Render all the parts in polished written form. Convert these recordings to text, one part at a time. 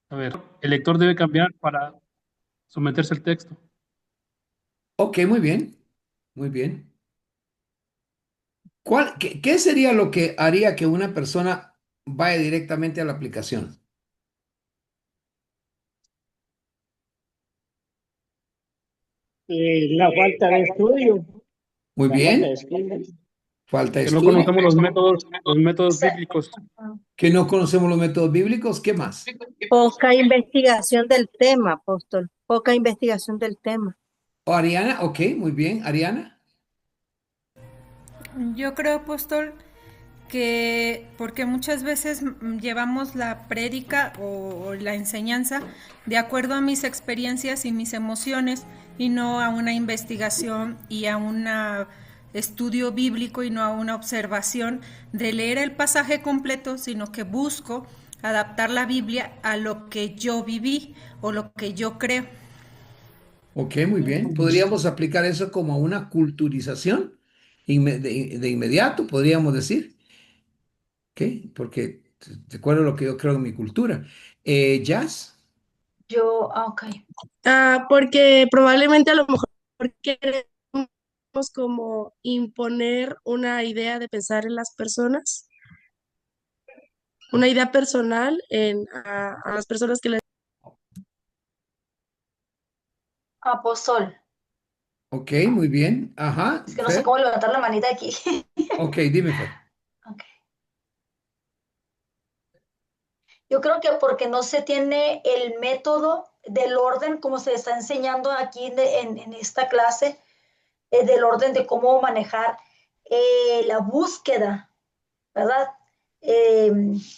A ver, el lector debe cambiar para someterse al texto. Ok, muy bien, muy bien. ¿Qué sería lo que haría que una persona vaya directamente a la aplicación? La falta de estudio, Muy la falta bien, de estudio. falta de Que no estudio, conocemos los métodos bíblicos. que no conocemos los métodos bíblicos, ¿qué más? Poca investigación del tema, apóstol. Poca investigación del tema. O Ariana, ok, muy bien, Ariana. Yo creo, apóstol, que porque muchas veces llevamos la prédica o la enseñanza de acuerdo a mis experiencias y mis emociones y no a una investigación y a un estudio bíblico y no a una observación de leer el pasaje completo, sino que busco adaptar la Biblia a lo que yo viví o lo que yo creo. Ok, muy bien. Podríamos aplicar eso como una culturización de inmediato, podríamos decir. Ok, porque te acuerdo lo que yo creo en mi cultura. Jazz, Ok. Porque probablemente a lo mejor queremos como imponer una idea de pensar en las personas, una idea personal a las personas que les... Apóstol, ok, muy bien. Ajá, es que no sé Fer. cómo levantar la manita aquí. Ok, dime, Fer. Ok. Yo creo que porque no se tiene el método del orden como se está enseñando aquí en esta clase, del orden de cómo manejar la búsqueda, ¿verdad? Eh,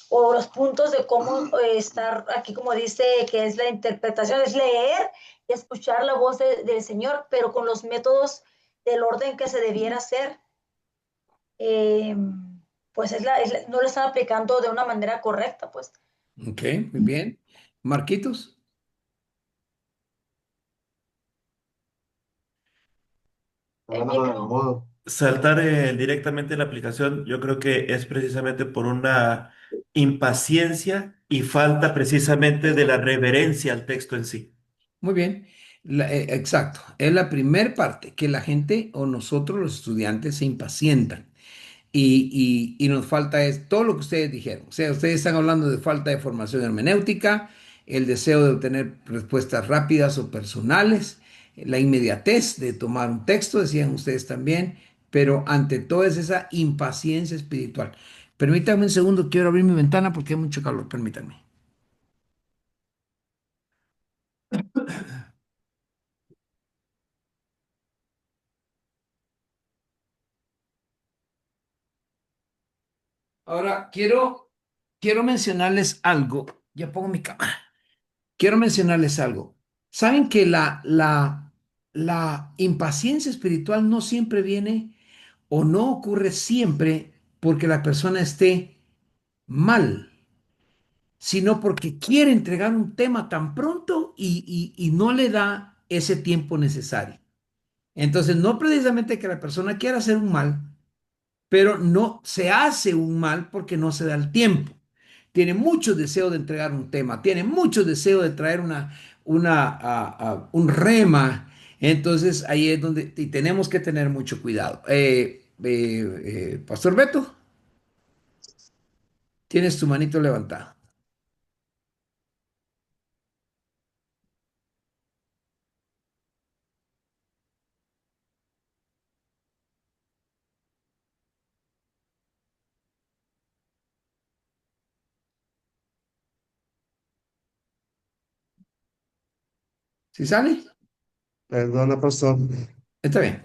o los puntos de cómo estar aquí, como dice, que es la interpretación, es leer y escuchar la voz del Señor, pero con los métodos del orden que se debiera hacer, eh, pues no lo están aplicando de una manera correcta, pues. Ok, muy bien. Marquitos. El micro. Saltar directamente en la aplicación, yo creo que es precisamente por una impaciencia y falta precisamente de la reverencia al texto en sí. Muy bien. Exacto. Es la primer parte, que la gente o nosotros los estudiantes se impacientan. Y nos falta es todo lo que ustedes dijeron. O sea, ustedes están hablando de falta de formación hermenéutica, el deseo de obtener respuestas rápidas o personales, la inmediatez de tomar un texto, decían ustedes también, pero ante todo es esa impaciencia espiritual. Permítanme un segundo, quiero abrir mi ventana porque hay mucho calor, permítanme. Ahora, quiero mencionarles algo. Ya pongo mi cámara. Quiero mencionarles algo. Saben que la impaciencia espiritual no siempre viene o no ocurre siempre porque la persona esté mal, sino porque quiere entregar un tema tan pronto y no le da ese tiempo necesario. Entonces, no precisamente que la persona quiera hacer un mal, pero no se hace un mal porque no se da el tiempo. Tiene mucho deseo de entregar un tema, tiene mucho deseo de traer un rema. Entonces ahí es donde y tenemos que tener mucho cuidado. Pastor Beto, tienes tu manito levantada. ¿Sí sale? Perdona, pastor. Está bien.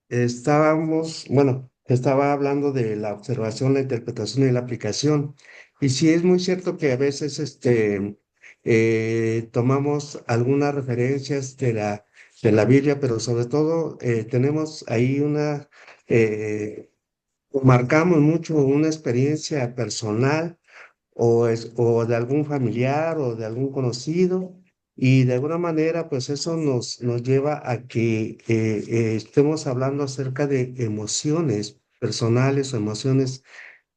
Estaba hablando de la observación, la interpretación y la aplicación. Y sí es muy cierto que a veces tomamos algunas referencias de la Biblia, pero sobre todo tenemos ahí marcamos mucho una experiencia personal o de algún familiar o de algún conocido. Y de alguna manera, pues eso nos lleva a que estemos hablando acerca de emociones personales o emociones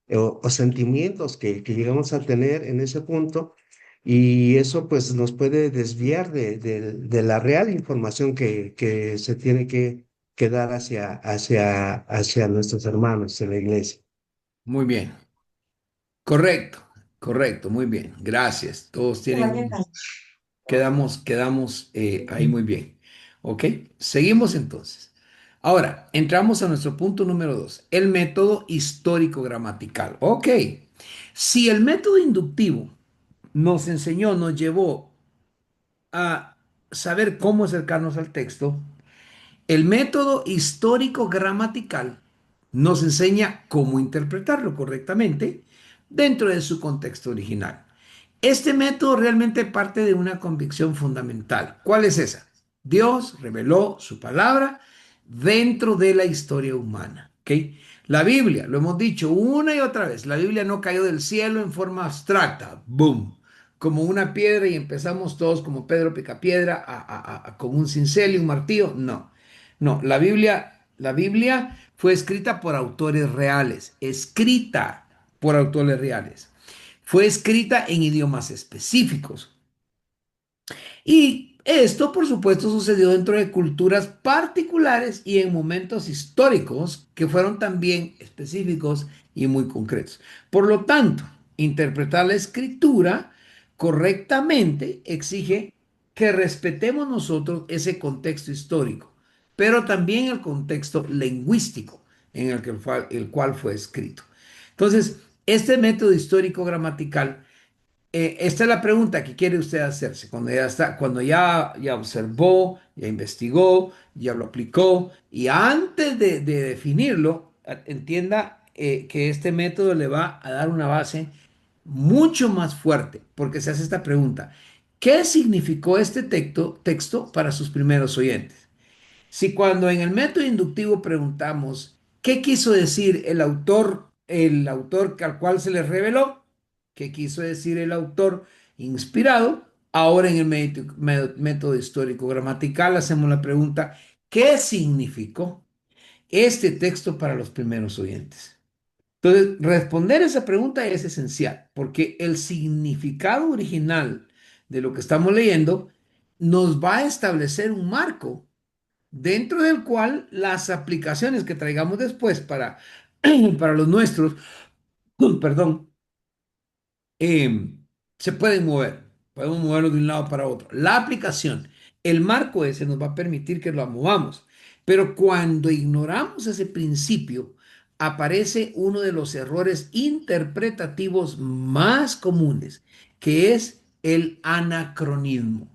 o sentimientos que llegamos a tener en ese punto, y eso pues nos puede desviar de la real información que se tiene que dar hacia nuestros hermanos en la iglesia. Muy bien. Correcto, correcto, muy bien. Gracias. Todos tienen, quedamos ahí muy bien. ¿Ok? Seguimos entonces. Ahora, entramos a nuestro punto número 2, el método histórico-gramatical. Ok. Si el método inductivo nos enseñó, nos llevó a saber cómo acercarnos al texto, el método histórico-gramatical nos enseña cómo interpretarlo correctamente dentro de su contexto original. Este método realmente parte de una convicción fundamental. ¿Cuál es esa? Dios reveló su palabra dentro de la historia humana. ¿Ok? La Biblia, lo hemos dicho una y otra vez, la Biblia no cayó del cielo en forma abstracta, boom, como una piedra y empezamos todos como Pedro Picapiedra con un cincel y un martillo. No, no, la Biblia fue escrita por autores reales, escrita por autores reales. Fue escrita en idiomas específicos. Y esto, por supuesto, sucedió dentro de culturas particulares y en momentos históricos que fueron también específicos y muy concretos. Por lo tanto, interpretar la escritura correctamente exige que respetemos nosotros ese contexto histórico, pero también el contexto lingüístico en el cual fue escrito. Entonces, este método histórico gramatical, esta es la pregunta que quiere usted hacerse cuando ya está, cuando ya observó, ya investigó, ya lo aplicó y antes de definirlo, entienda que este método le va a dar una base mucho más fuerte porque se hace esta pregunta: ¿qué significó este texto para sus primeros oyentes? Si cuando en el método inductivo preguntamos qué quiso decir el autor al cual se le reveló, qué quiso decir el autor inspirado, ahora en el método histórico gramatical hacemos la pregunta: ¿qué significó este texto para los primeros oyentes? Entonces, responder esa pregunta es esencial, porque el significado original de lo que estamos leyendo nos va a establecer un marco dentro del cual las aplicaciones que traigamos después para los nuestros, perdón, eh, se pueden mover. Podemos moverlo de un lado para otro. La aplicación, el marco ese nos va a permitir que lo movamos. Pero cuando ignoramos ese principio, aparece uno de los errores interpretativos más comunes, que es el anacronismo.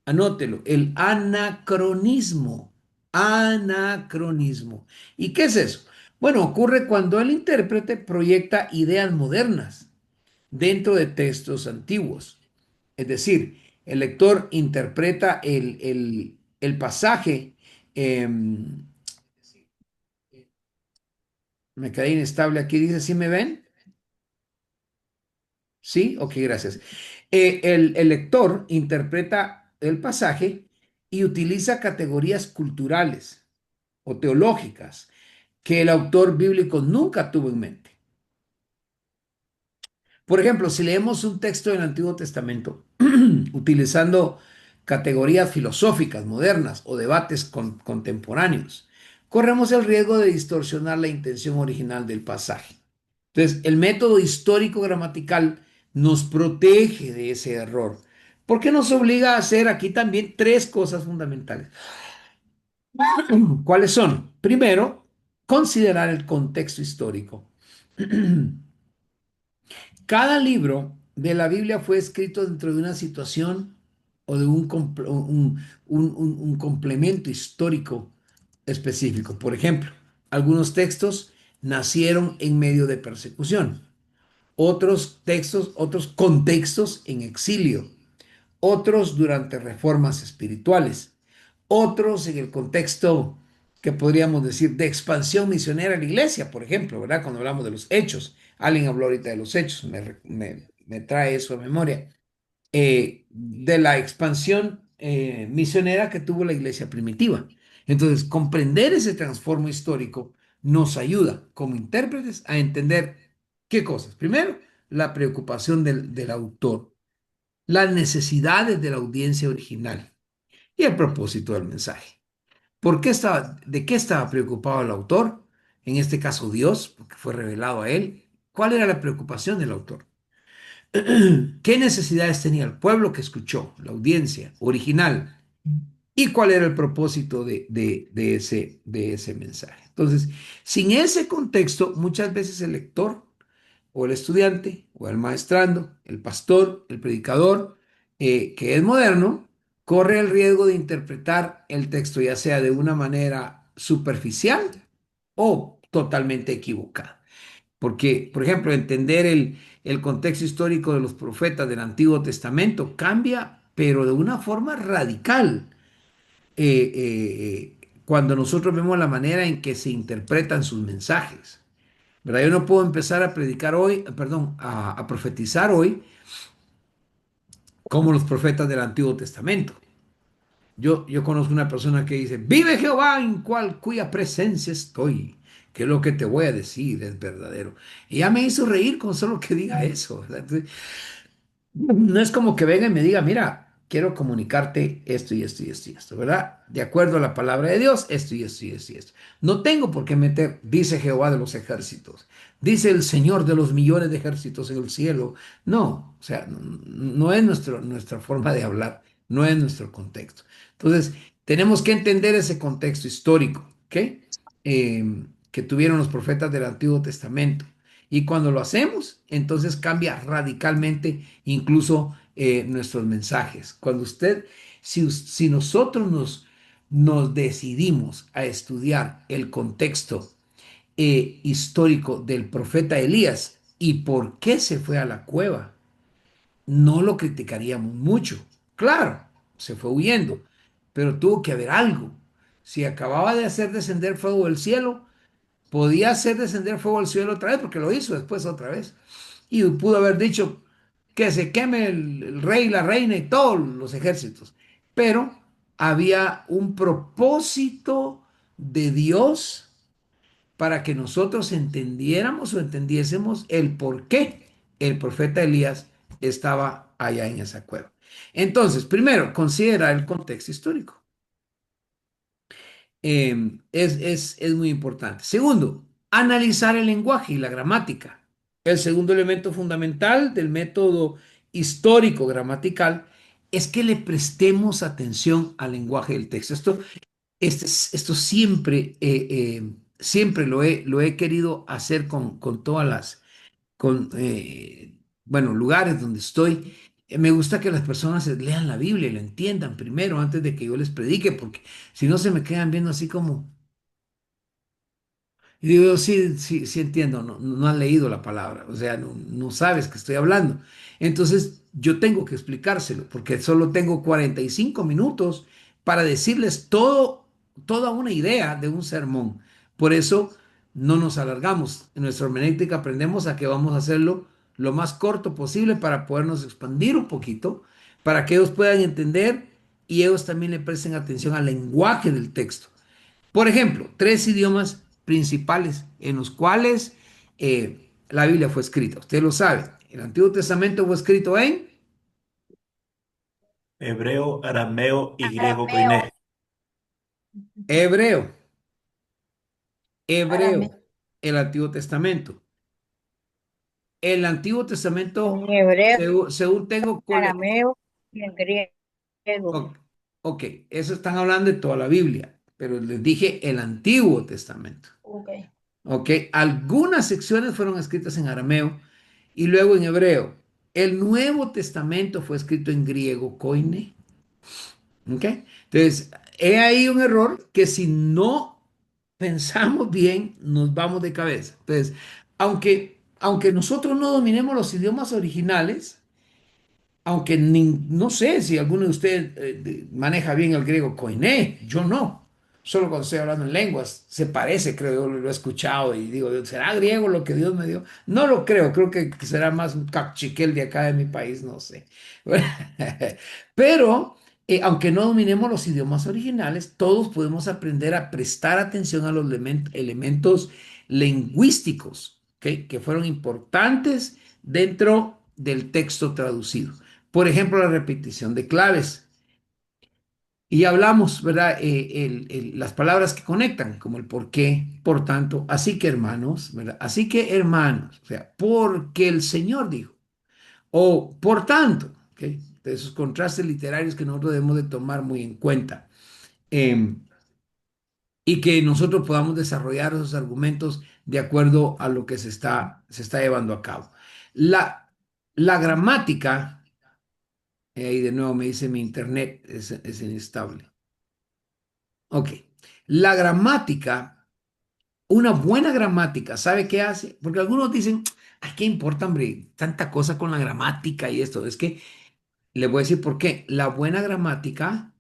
Anótelo, el anacronismo. Anacronismo. ¿Y qué es eso? Bueno, ocurre cuando el intérprete proyecta ideas modernas dentro de textos antiguos. Es decir, el lector interpreta el pasaje. Me quedé inestable aquí, dice, ¿sí me ven? Sí, ok, gracias. El lector interpreta el pasaje y utiliza categorías culturales o teológicas que el autor bíblico nunca tuvo en mente. Por ejemplo, si leemos un texto del Antiguo Testamento utilizando categorías filosóficas modernas o debates contemporáneos, corremos el riesgo de distorsionar la intención original del pasaje. Entonces, el método histórico gramatical nos protege de ese error, porque nos obliga a hacer aquí también tres cosas fundamentales. ¿Cuáles son? Primero, considerar el contexto histórico. Cada libro de la Biblia fue escrito dentro de una situación o de un complemento histórico específico. Por ejemplo, algunos textos nacieron en medio de persecución, otros textos, otros contextos en exilio, otros durante reformas espirituales, otros en el contexto que podríamos decir de expansión misionera en la iglesia, por ejemplo, ¿verdad? Cuando hablamos de los hechos, alguien habló ahorita de los hechos, me trae eso a memoria, de la expansión misionera que tuvo la iglesia primitiva. Entonces, comprender ese transformo histórico nos ayuda como intérpretes a entender ¿Qué cosas? Primero, la preocupación del autor, las necesidades de la audiencia original y el propósito del mensaje. ¿De qué estaba preocupado el autor? En este caso Dios, porque fue revelado a él. ¿Cuál era la preocupación del autor? ¿Qué necesidades tenía el pueblo que escuchó, la audiencia original? ¿Y cuál era el propósito de ese mensaje? Entonces, sin ese contexto, muchas veces el lector o el estudiante o el maestrando, el pastor, el predicador, que es moderno, corre el riesgo de interpretar el texto ya sea de una manera superficial o totalmente equivocada. Porque, por ejemplo, entender el contexto histórico de los profetas del Antiguo Testamento cambia, pero de una forma radical, cuando nosotros vemos la manera en que se interpretan sus mensajes. ¿Verdad? Yo no puedo empezar a predicar hoy, perdón, a profetizar hoy como los profetas del Antiguo Testamento. Yo conozco una persona que dice, vive Jehová en cuya presencia estoy, que lo que te voy a decir es verdadero. Y ya me hizo reír con solo que diga eso, ¿verdad? Entonces, no es como que venga y me diga, mira, quiero comunicarte esto y esto y esto y esto, ¿verdad? De acuerdo a la palabra de Dios, esto y esto y esto y esto. No tengo por qué meter, dice Jehová de los ejércitos, dice el Señor de los millones de ejércitos en el cielo. No, o sea, no es nuestra forma de hablar, no es nuestro contexto. Entonces, tenemos que entender ese contexto histórico, ¿ok? Que tuvieron los profetas del Antiguo Testamento. Y cuando lo hacemos, entonces cambia radicalmente incluso nuestros mensajes. Si nosotros nos decidimos a estudiar el contexto histórico del profeta Elías y por qué se fue a la cueva, no lo criticaríamos mucho. Claro, se fue huyendo, pero tuvo que haber algo. Si acababa de hacer descender fuego del cielo, podía hacer descender fuego al cielo otra vez, porque lo hizo después otra vez. Y pudo haber dicho que se queme el rey, la reina y todos los ejércitos. Pero había un propósito de Dios para que nosotros entendiéramos o entendiésemos el por qué el profeta Elías estaba allá en esa cueva. Entonces, primero, considera el contexto histórico. Es muy importante. Segundo, analizar el lenguaje y la gramática. El segundo elemento fundamental del método histórico gramatical es que le prestemos atención al lenguaje del texto. Esto siempre lo he querido hacer con todas bueno, lugares donde estoy. Me gusta que las personas lean la Biblia y la entiendan primero antes de que yo les predique, porque si no se me quedan viendo así como, y digo, sí, sí, sí entiendo, no han leído la palabra, o sea, no sabes que estoy hablando. Entonces, yo tengo que explicárselo, porque solo tengo 45 minutos para decirles toda una idea de un sermón. Por eso no nos alargamos. En nuestra hermenéutica aprendemos a que vamos a hacerlo lo más corto posible para podernos expandir un poquito, para que ellos puedan entender y ellos también le presten atención al lenguaje del texto. Por ejemplo, tres idiomas principales en los cuales la Biblia fue escrita. Usted lo sabe. El Antiguo Testamento fue escrito en Hebreo, arameo y griego Arameo, koiné. hebreo, arameo, hebreo, el Antiguo Testamento. El Antiguo Testamento, En hebreo, según tengo, arameo y en griego. ok, ok, eso están hablando de toda la Biblia, pero les dije el Antiguo Testamento. ok. Ok, algunas secciones fueron escritas en arameo y luego en hebreo. El Nuevo Testamento fue escrito en griego koine. Ok, entonces, he ahí un error que si no pensamos bien, nos vamos de cabeza. Entonces, aunque nosotros no dominemos los idiomas originales, aunque no sé si alguno de ustedes maneja bien el griego koiné, yo no. Solo cuando estoy hablando en lenguas, se parece, creo, yo lo he escuchado y digo, ¿será griego lo que Dios me dio? No lo creo que será más un cachiquel de acá de mi país, no sé. Pero, aunque no dominemos los idiomas originales, todos podemos aprender a prestar atención a los elementos lingüísticos, ¿ok? Que fueron importantes dentro del texto traducido. Por ejemplo, la repetición de claves. Y hablamos, ¿verdad? Las palabras que conectan, como el por qué, por tanto, así que hermanos, ¿verdad? Así que hermanos, o sea, porque el Señor dijo, o por tanto, ¿ok? De esos contrastes literarios que nosotros debemos de tomar muy en cuenta. Eh, y que nosotros podamos desarrollar esos argumentos de acuerdo a lo que se está llevando a cabo. La, la gramática, ahí de nuevo me dice mi internet es inestable. Ok, la gramática, una buena gramática, ¿sabe qué hace? Porque algunos dicen, ay, ¿qué importa, hombre? Tanta cosa con la gramática y esto. Es que le voy a decir por qué. La buena gramática,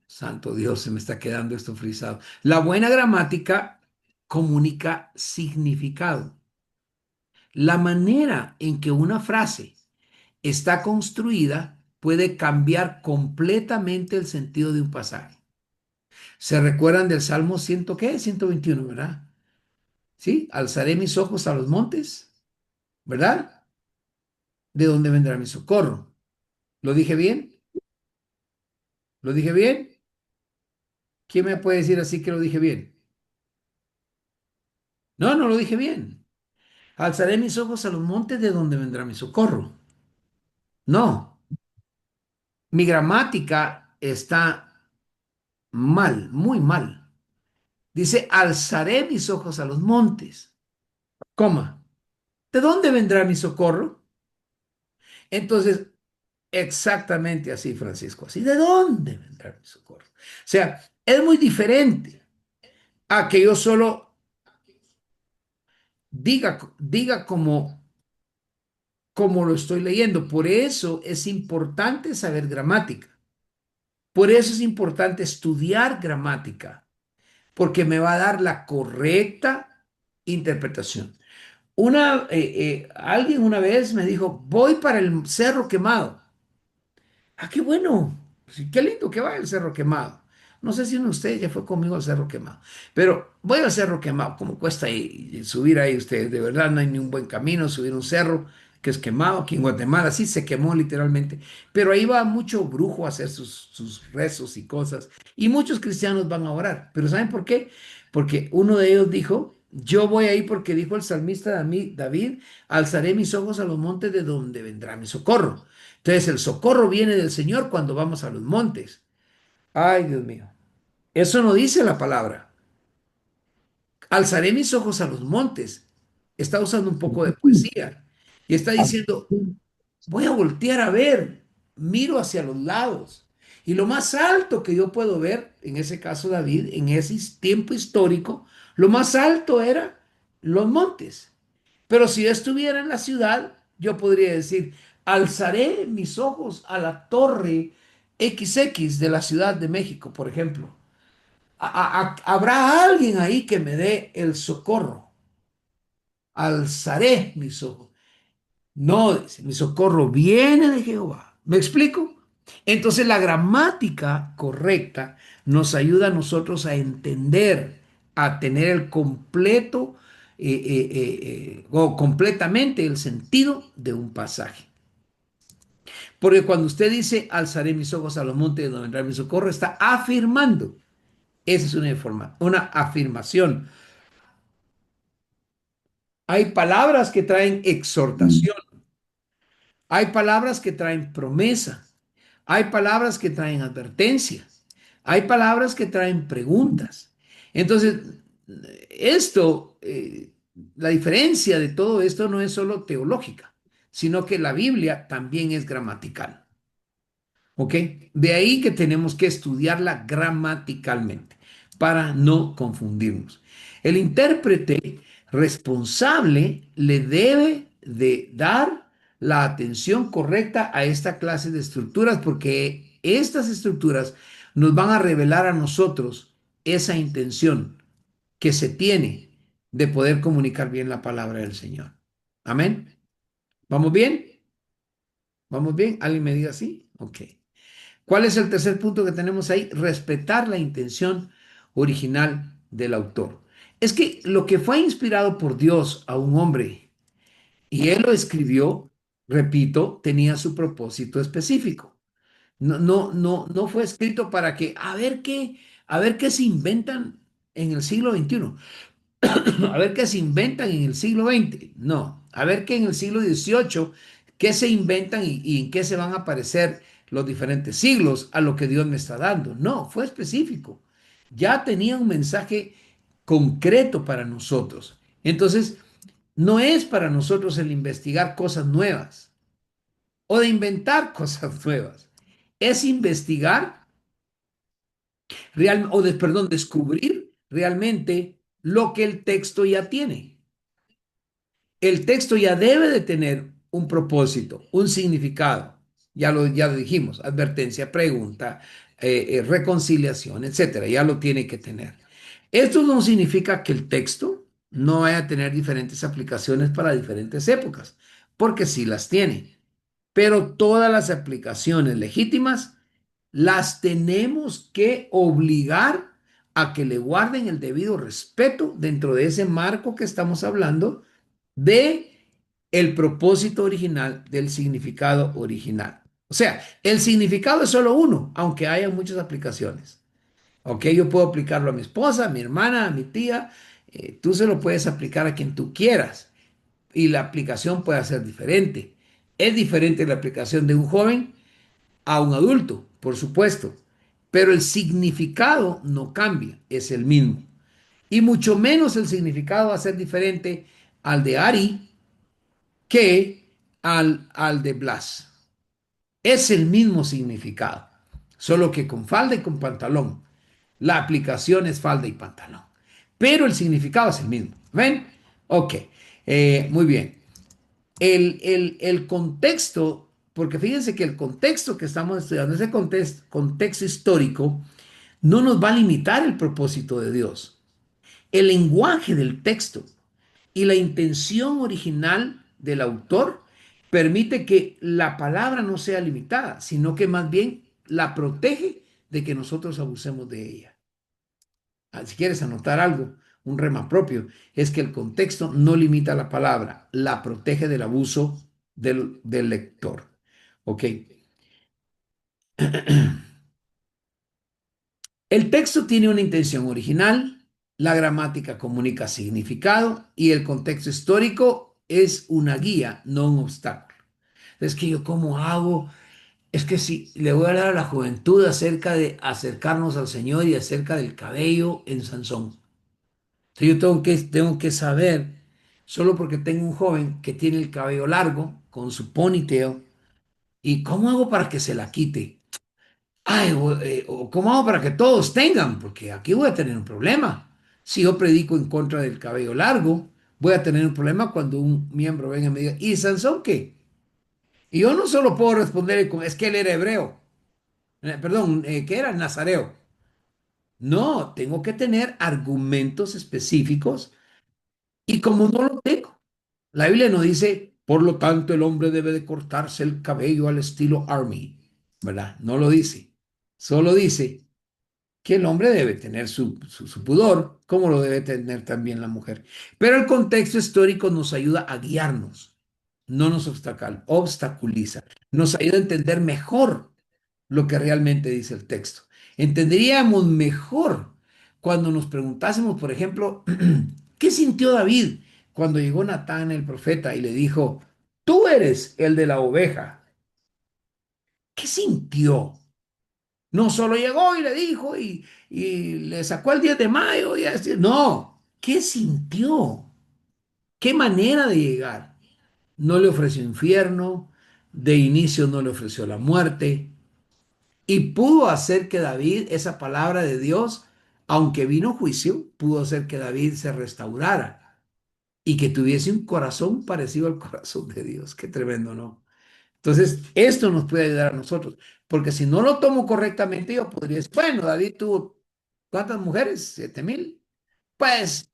santo Dios, se me está quedando esto frisado. La buena gramática comunica significado. La manera en que una frase está construida puede cambiar completamente el sentido de un pasaje. ¿Se recuerdan del Salmo 100, qué? 121, ¿verdad? ¿Sí? Alzaré mis ojos a los montes, ¿verdad? ¿De dónde vendrá mi socorro? ¿Lo dije bien? ¿Lo dije bien? ¿Quién me puede decir así que lo dije bien? No, no lo dije bien. Alzaré mis ojos a los montes, de donde vendrá mi socorro. No, mi gramática está mal, muy mal. Dice, alzaré mis ojos a los montes, coma. ¿De dónde vendrá mi socorro? Entonces, exactamente así, Francisco, así. ¿De dónde vendrá mi socorro? O sea, es muy diferente a que yo solo diga como lo estoy leyendo. Por eso es importante saber gramática. Por eso es importante estudiar gramática, porque me va a dar la correcta interpretación. Alguien una vez me dijo, voy para el Cerro Quemado. Ah, qué bueno. Sí, qué lindo que vaya al Cerro Quemado. No sé si uno de ustedes ya fue conmigo al Cerro Quemado, pero voy al Cerro Quemado. ¿Cómo cuesta subir ahí ustedes? De verdad, no hay ni un buen camino subir un cerro que es quemado. Aquí en Guatemala sí se quemó literalmente, pero ahí va mucho brujo a hacer sus rezos y cosas. Y muchos cristianos van a orar. ¿Pero saben por qué? Porque uno de ellos dijo, yo voy ahí porque dijo el salmista David, alzaré mis ojos a los montes, de donde vendrá mi socorro. Entonces el socorro viene del Señor cuando vamos a los montes. Ay, Dios mío. Eso no dice la palabra. Alzaré mis ojos a los montes. Está usando un poco de poesía. Y está diciendo, voy a voltear a ver, miro hacia los lados. Y lo más alto que yo puedo ver, en ese caso David, en ese tiempo histórico, lo más alto era los montes. Pero si yo estuviera en la ciudad, yo podría decir, alzaré mis ojos a la torre XX de la Ciudad de México, por ejemplo. Habrá alguien ahí que me dé el socorro. Alzaré mis ojos. No, dice, mi socorro viene de Jehová. ¿Me explico? Entonces la gramática correcta nos ayuda a nosotros a entender, a tener el completo o completamente el sentido de un pasaje. Porque cuando usted dice, alzaré mis ojos a los montes de donde vendrá mi socorro, está afirmando. Esa es una afirmación. Hay palabras que traen exhortación. Hay palabras que traen promesa. Hay palabras que traen advertencia. Hay palabras que traen preguntas. Entonces, la diferencia de todo esto no es solo teológica, sino que la Biblia también es gramatical. ¿Ok? De ahí que tenemos que estudiarla gramaticalmente para no confundirnos. El intérprete responsable le debe de dar la atención correcta a esta clase de estructuras, porque estas estructuras nos van a revelar a nosotros esa intención que se tiene de poder comunicar bien la palabra del Señor. Amén. ¿Vamos bien? ¿Vamos bien? ¿Alguien me diga sí? Ok. ¿Cuál es el tercer punto que tenemos ahí? Respetar la intención original del autor. Es que lo que fue inspirado por Dios a un hombre y él lo escribió, repito, tenía su propósito específico. No fue escrito para que, a ver qué se inventan en el siglo XXI. A ver qué se inventan en el siglo XX. No, a ver qué en el siglo XVIII, qué se inventan y en qué se van a parecer los diferentes siglos a lo que Dios me está dando. No, fue específico. Ya tenía un mensaje concreto para nosotros. Entonces, no es para nosotros el investigar cosas nuevas o de inventar cosas nuevas. Es investigar perdón, descubrir realmente lo que el texto ya tiene. El texto ya debe de tener un propósito, un significado. Ya lo dijimos, advertencia, pregunta, reconciliación, etcétera. Ya lo tiene que tener. Esto no significa que el texto no vaya a tener diferentes aplicaciones para diferentes épocas, porque sí las tiene. Pero todas las aplicaciones legítimas las tenemos que obligar a que le guarden el debido respeto dentro de ese marco que estamos hablando de el propósito original del significado original. O sea, el significado es solo uno, aunque haya muchas aplicaciones. Ok, yo puedo aplicarlo a mi esposa, a mi hermana, a mi tía. Tú se lo puedes aplicar a quien tú quieras y la aplicación puede ser diferente. Es diferente la aplicación de un joven a un adulto, por supuesto, pero el significado no cambia, es el mismo. Y mucho menos el significado va a ser diferente al de Ari que al de Blas. Es el mismo significado, solo que con falda y con pantalón. La aplicación es falda y pantalón, pero el significado es el mismo. ¿Ven? Ok, muy bien. El contexto, porque fíjense que el contexto que estamos estudiando, ese contexto histórico, no nos va a limitar el propósito de Dios. El lenguaje del texto y la intención original del autor permite que la palabra no sea limitada, sino que más bien la protege de que nosotros abusemos de ella. Si quieres anotar algo, un rema propio, es que el contexto no limita la palabra, la protege del abuso del lector. ¿Ok? El texto tiene una intención original, la gramática comunica significado y el contexto histórico es una guía, no un obstáculo. Es que yo, ¿cómo hago? Es que si le voy a hablar a la juventud acerca de acercarnos al Señor y acerca del cabello en Sansón. Entonces yo tengo que saber, solo porque tengo un joven que tiene el cabello largo, con su ponytail, ¿y cómo hago para que se la quite? Ay, o ¿cómo hago para que todos tengan? Porque aquí voy a tener un problema. Si yo predico en contra del cabello largo, voy a tener un problema cuando un miembro venga y me diga, ¿y Sansón qué? Y yo no solo puedo responder con, es que él era hebreo, perdón, que era nazareo. No, tengo que tener argumentos específicos y como no lo tengo, la Biblia no dice, por lo tanto, el hombre debe de cortarse el cabello al estilo Army, ¿verdad? No lo dice. Solo dice que el hombre debe tener su pudor, como lo debe tener también la mujer. Pero el contexto histórico nos ayuda a guiarnos, no nos obstaculiza, nos ayuda a entender mejor lo que realmente dice el texto. Entenderíamos mejor cuando nos preguntásemos, por ejemplo, ¿qué sintió David cuando llegó Natán el profeta y le dijo, tú eres el de la oveja? ¿Qué sintió? No solo llegó y le dijo y le sacó el 10 de mayo y así. No, ¿qué sintió? ¿Qué manera de llegar? No le ofreció infierno, de inicio no le ofreció la muerte y pudo hacer que David, esa palabra de Dios, aunque vino juicio, pudo hacer que David se restaurara y que tuviese un corazón parecido al corazón de Dios. Qué tremendo, ¿no? Entonces, esto nos puede ayudar a nosotros, porque si no lo tomo correctamente, yo podría decir, bueno, David tuvo, ¿cuántas mujeres? 7,000. Pues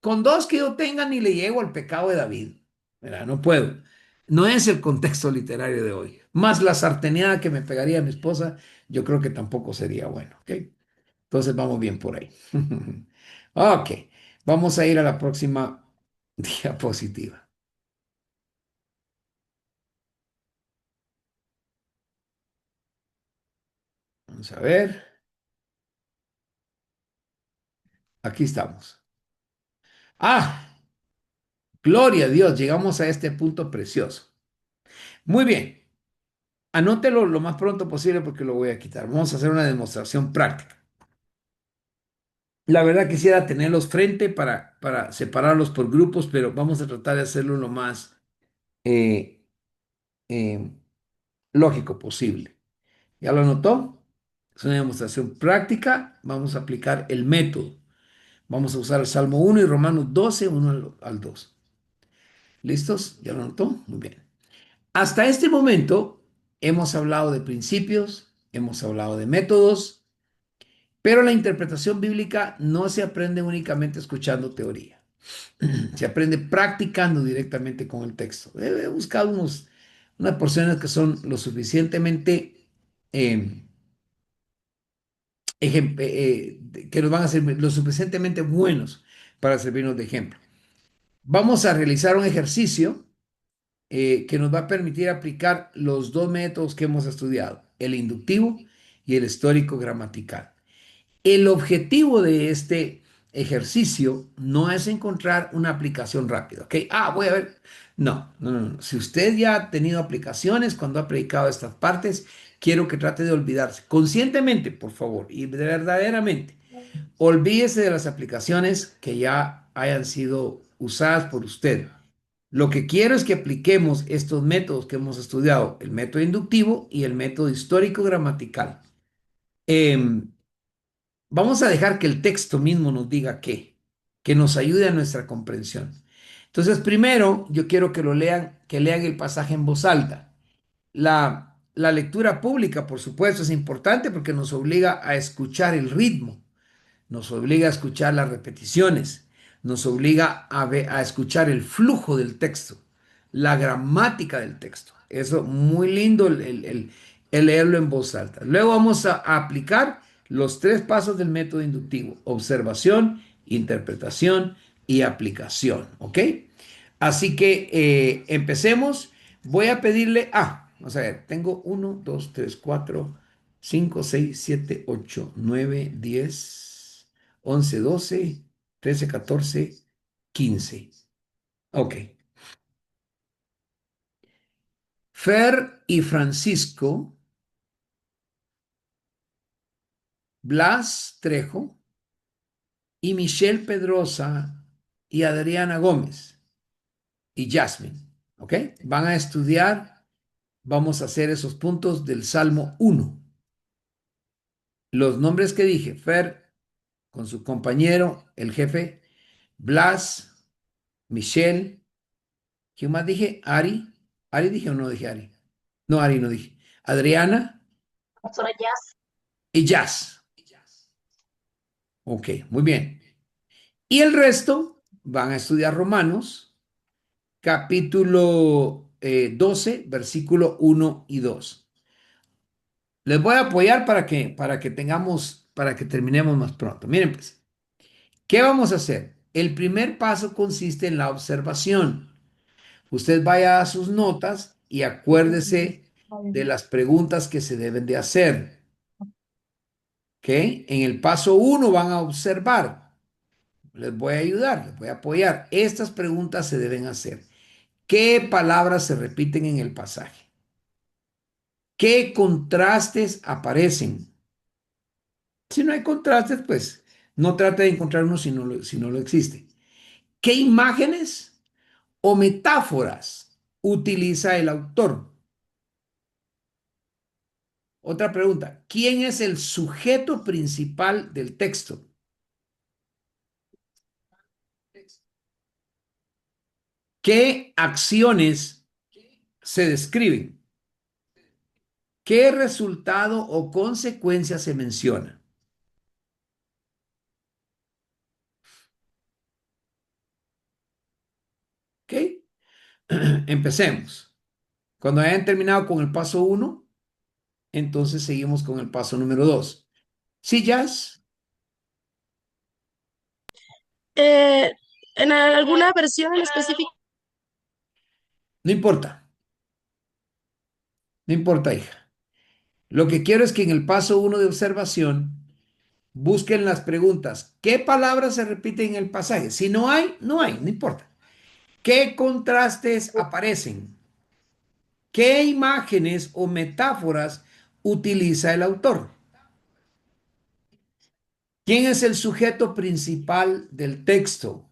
con dos que yo tenga ni le llego al pecado de David. ¿Verdad? No puedo. No es el contexto literario de hoy. Más la sarteneada que me pegaría a mi esposa, yo creo que tampoco sería bueno. ¿Ok? Entonces vamos bien por ahí. Ok. Vamos a ir a la próxima diapositiva. Vamos a ver. Aquí estamos. Ah, gloria a Dios, llegamos a este punto precioso. Muy bien. Anótelo lo más pronto posible porque lo voy a quitar. Vamos a hacer una demostración práctica. La verdad quisiera tenerlos frente para separarlos por grupos, pero vamos a tratar de hacerlo lo más eh, eh, lógico posible. ¿Ya lo anotó? Es una demostración práctica. Vamos a aplicar el método. Vamos a usar el Salmo 1 y Romanos 12, 1 al 2. ¿Listos? ¿Ya lo anotó? Muy bien. Hasta este momento hemos hablado de principios, hemos hablado de métodos, pero la interpretación bíblica no se aprende únicamente escuchando teoría. Se aprende practicando directamente con el texto. He buscado unas porciones que son lo suficientemente, eh, que nos van a servir, lo suficientemente buenos para servirnos de ejemplo. Vamos a realizar un ejercicio que nos va a permitir aplicar los dos métodos que hemos estudiado, el inductivo y el histórico gramatical. El objetivo de este ejercicio no es encontrar una aplicación rápida, ¿ok? Voy a ver. No, no, no, no. Si usted ya ha tenido aplicaciones cuando ha predicado estas partes, quiero que trate de olvidarse conscientemente, por favor, y verdaderamente. Olvídese de las aplicaciones que ya hayan sido usadas por usted. Lo que quiero es que apliquemos estos métodos que hemos estudiado, el método inductivo y el método histórico gramatical. Em, Vamos a dejar que el texto mismo nos diga qué, que nos ayude a nuestra comprensión. Entonces, primero, yo quiero que lean el pasaje en voz alta. La lectura pública, por supuesto, es importante porque nos obliga a escuchar el ritmo, nos obliga a escuchar las repeticiones, nos obliga a escuchar el flujo del texto, la gramática del texto. Eso muy lindo el leerlo en voz alta. Luego vamos a aplicar los tres pasos del método inductivo: observación, interpretación y aplicación. ¿Ok? Así que empecemos. Voy a pedirle, vamos a ver, tengo 1, 2, 3, 4, 5, 6, 7, 8, 9, 10, 11, 12, 13, 14, 15. Ok. Fer y Francisco, Blas Trejo y Michelle Pedrosa y Adriana Gómez y Jasmine. ¿Ok? Van a estudiar, vamos a hacer esos puntos del Salmo 1. Los nombres que dije: Fer con su compañero, el jefe; Blas, Michelle, ¿quién más dije? Ari. ¿Ari dije o no dije Ari? No, Ari no dije. Adriana Pastora Jazz. y Jazz. Ok, muy bien. Y el resto van a estudiar Romanos, capítulo 12, versículo 1 y 2. Les voy a apoyar para que terminemos más pronto. Miren pues, ¿qué vamos a hacer? El primer paso consiste en la observación. Usted vaya a sus notas y acuérdese de las preguntas que se deben de hacer. ¿Ok? En el paso 1 van a observar. Les voy a ayudar, les voy a apoyar. Estas preguntas se deben hacer. ¿Qué palabras se repiten en el pasaje? ¿Qué contrastes aparecen? Si no hay contrastes, pues no trate de encontrar uno si no lo existe. ¿Qué imágenes o metáforas utiliza el autor? Otra pregunta: ¿quién es el sujeto principal del texto? ¿Qué acciones se describen? ¿Qué resultado o consecuencia se menciona? ¿Ok? Empecemos. Cuando hayan terminado con el paso 1, entonces seguimos con el paso número 2. ¿Sillas? Eh, en alguna versión en específico. No importa, no importa, hija. Lo que quiero es que en el paso 1 de observación busquen las preguntas. ¿Qué palabras se repiten en el pasaje? Si no hay, no hay, no importa. ¿Qué contrastes aparecen? ¿Qué imágenes o metáforas utiliza el autor? ¿Quién es el sujeto principal del texto?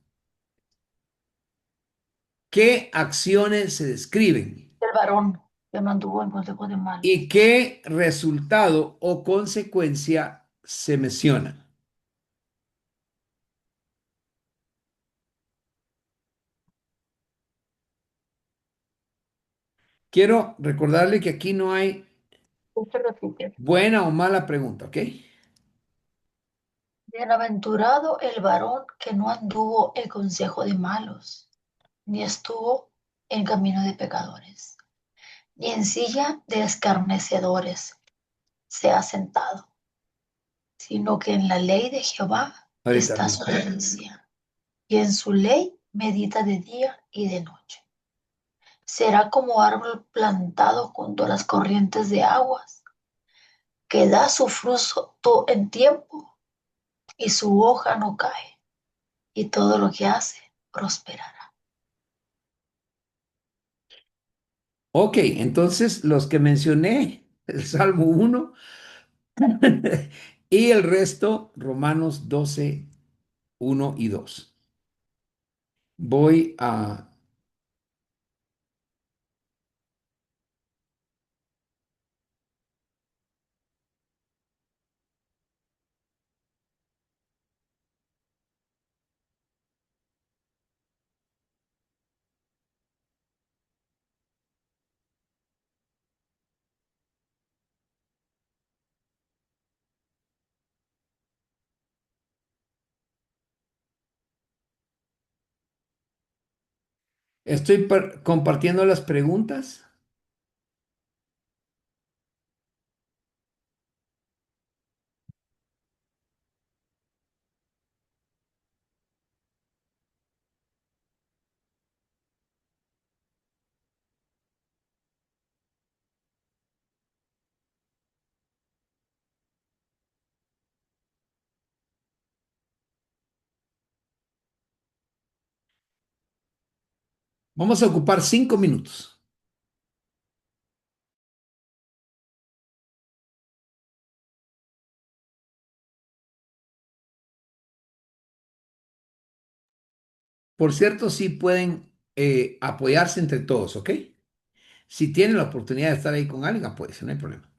¿Qué acciones se describen? El varón que no anduvo en consejo de malos. ¿Y qué resultado o consecuencia se menciona? Quiero recordarle que aquí no hay Se repite. buena o mala pregunta, ¿ok? Bienaventurado el varón que no anduvo en consejo de malos, ni estuvo en camino de pecadores, ni en silla de escarnecedores se ha sentado, sino que en la ley de Jehová Ahorita está no. su delicia, y en su ley medita de día y de noche. Será como árbol plantado junto a las corrientes de aguas, que da su fruto en tiempo y su hoja no cae, y todo lo que hace prosperará. Ok, entonces los que mencioné, el Salmo 1 y el resto, Romanos 12, 1 y 2. Voy a... Estoy compartiendo las preguntas. Vamos a ocupar 5 minutos. Por cierto, sí pueden apoyarse entre todos, ¿ok? Si tienen la oportunidad de estar ahí con alguien, apóyense, no hay problema.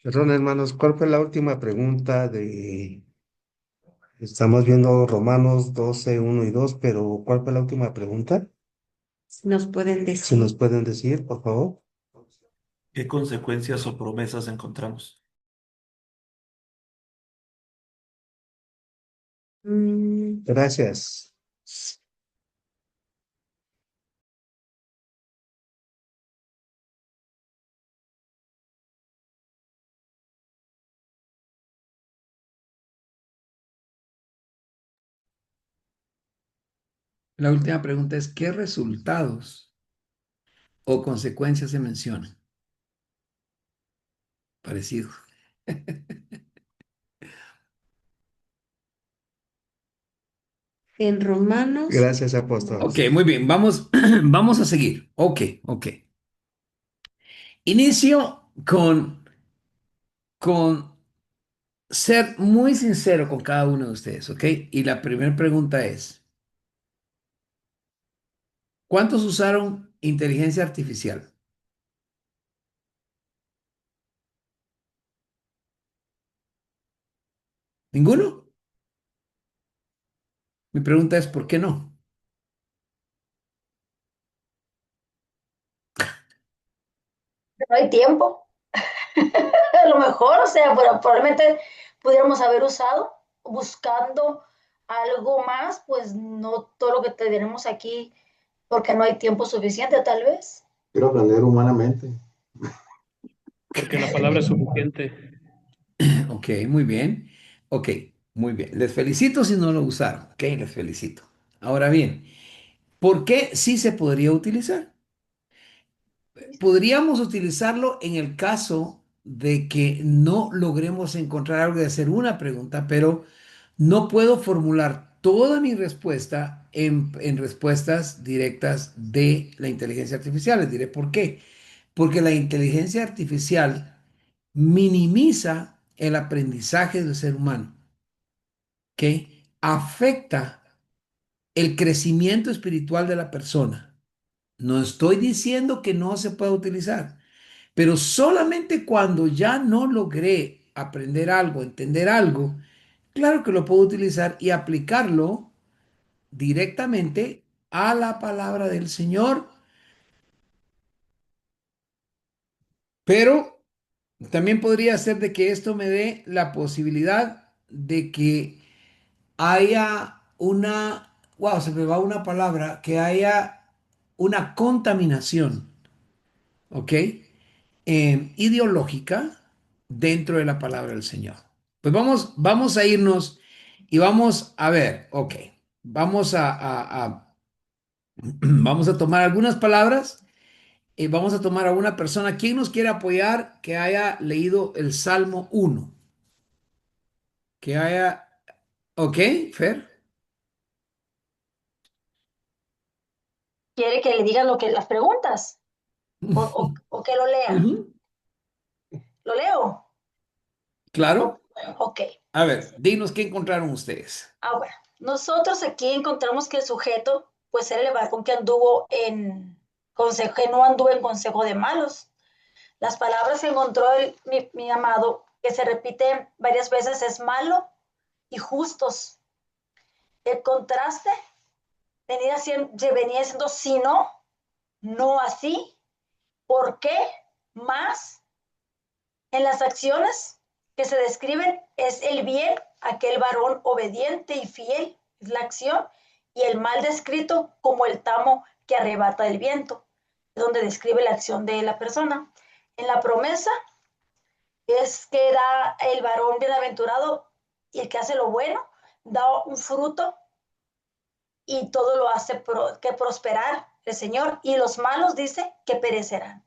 Perdón, hermanos, ¿cuál fue la última pregunta de... Estamos viendo Romanos 12 1 y 2, pero ¿cuál fue la última pregunta? ¿Nos pueden Si decir? nos ¿Nos pueden decir, por favor? ¿Qué consecuencias o promesas encontramos? Gracias. La última pregunta es, ¿qué resultados o consecuencias se mencionan? Parecido. en Romanos, Gracias, apóstol. Ok, muy bien, vamos, vamos a seguir. Ok, ok. Inicio con ser muy sincero con cada uno de ustedes, ¿ok? Y la primera pregunta es, ¿cuántos usaron inteligencia artificial? ¿Ninguno? Mi pregunta es, ¿por qué no? No hay tiempo. A lo mejor, o sea, probablemente pudiéramos haber usado buscando algo más, pues no todo lo que tenemos aquí, porque no hay tiempo suficiente, tal vez. Quiero aprender humanamente. Porque la palabra es suficiente. Ok, muy bien. Ok, muy bien. Les felicito si no lo usaron. Ok, les felicito. Ahora bien, ¿por qué sí se podría utilizar? Podríamos utilizarlo en el caso de que no logremos encontrar algo de hacer una pregunta, pero no puedo formular toda mi respuesta en respuestas directas de la inteligencia artificial. Les diré por qué. Porque la inteligencia artificial minimiza el aprendizaje del ser humano, que afecta el crecimiento espiritual de la persona. No estoy diciendo que no se pueda utilizar, pero solamente cuando ya no logré aprender algo, entender algo, claro que lo puedo utilizar y aplicarlo directamente a la palabra del Señor, pero también podría ser de que esto me dé la posibilidad de que haya una, wow, se me va una palabra, que haya una contaminación, ¿ok? Ideológica dentro de la palabra del Señor. Pues vamos a irnos y vamos a ver, ok, vamos vamos a tomar algunas palabras y vamos a tomar a una persona. ¿Quién nos quiere apoyar que haya leído el Salmo 1? Que haya, ok, Fer. ¿Quiere que le diga lo que las preguntas? ¿O que lo lea? Ujú. ¿Lo leo? Claro. Ok. A ver, dinos qué encontraron ustedes. Bueno. Nosotros aquí encontramos que el sujeto, pues era el varón que anduvo en consejo, que no anduvo en consejo de malos. Las palabras que encontró mi amado, que se repiten varias veces, es malo y justos. El contraste venía siendo si no, no así, ¿por qué? Más en las acciones que se describen es el bien, aquel varón obediente y fiel, es la acción, y el mal descrito como el tamo que arrebata el viento, donde describe la acción de la persona. En la promesa es que da el varón bienaventurado y el que hace lo bueno, da un fruto y todo lo hace que prosperar el Señor, y los malos dice que perecerán.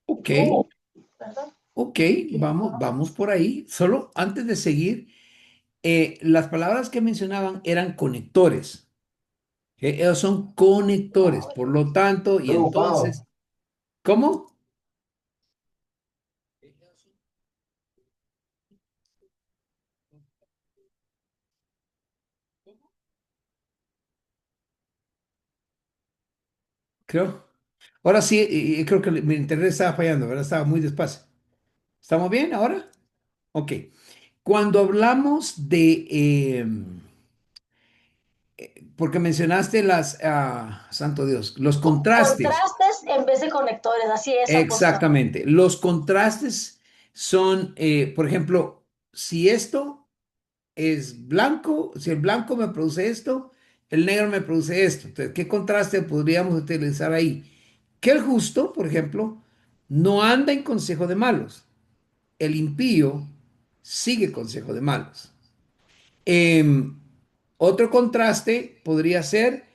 Ok, ¿Verdad? ok, vamos por ahí. Solo antes de seguir, las palabras que mencionaban eran conectores. ¿Ok? Ellos son conectores, por lo tanto, y Estoy ocupado. entonces, ¿cómo? Creo. Ahora sí, creo que mi internet estaba fallando, ¿verdad? Estaba muy despacio. ¿Estamos bien ahora? Ok. Cuando hablamos de, porque mencionaste santo Dios, los contrastes. Contrastes en vez de conectores, así es, apóstol. Exactamente. Los contrastes son, por ejemplo, si esto es blanco, si el blanco me produce esto, el negro me produce esto. Entonces, ¿qué contraste podríamos utilizar ahí? Que el justo, por ejemplo, no anda en consejo de malos. El impío sigue consejo de malos. Em, Otro contraste podría ser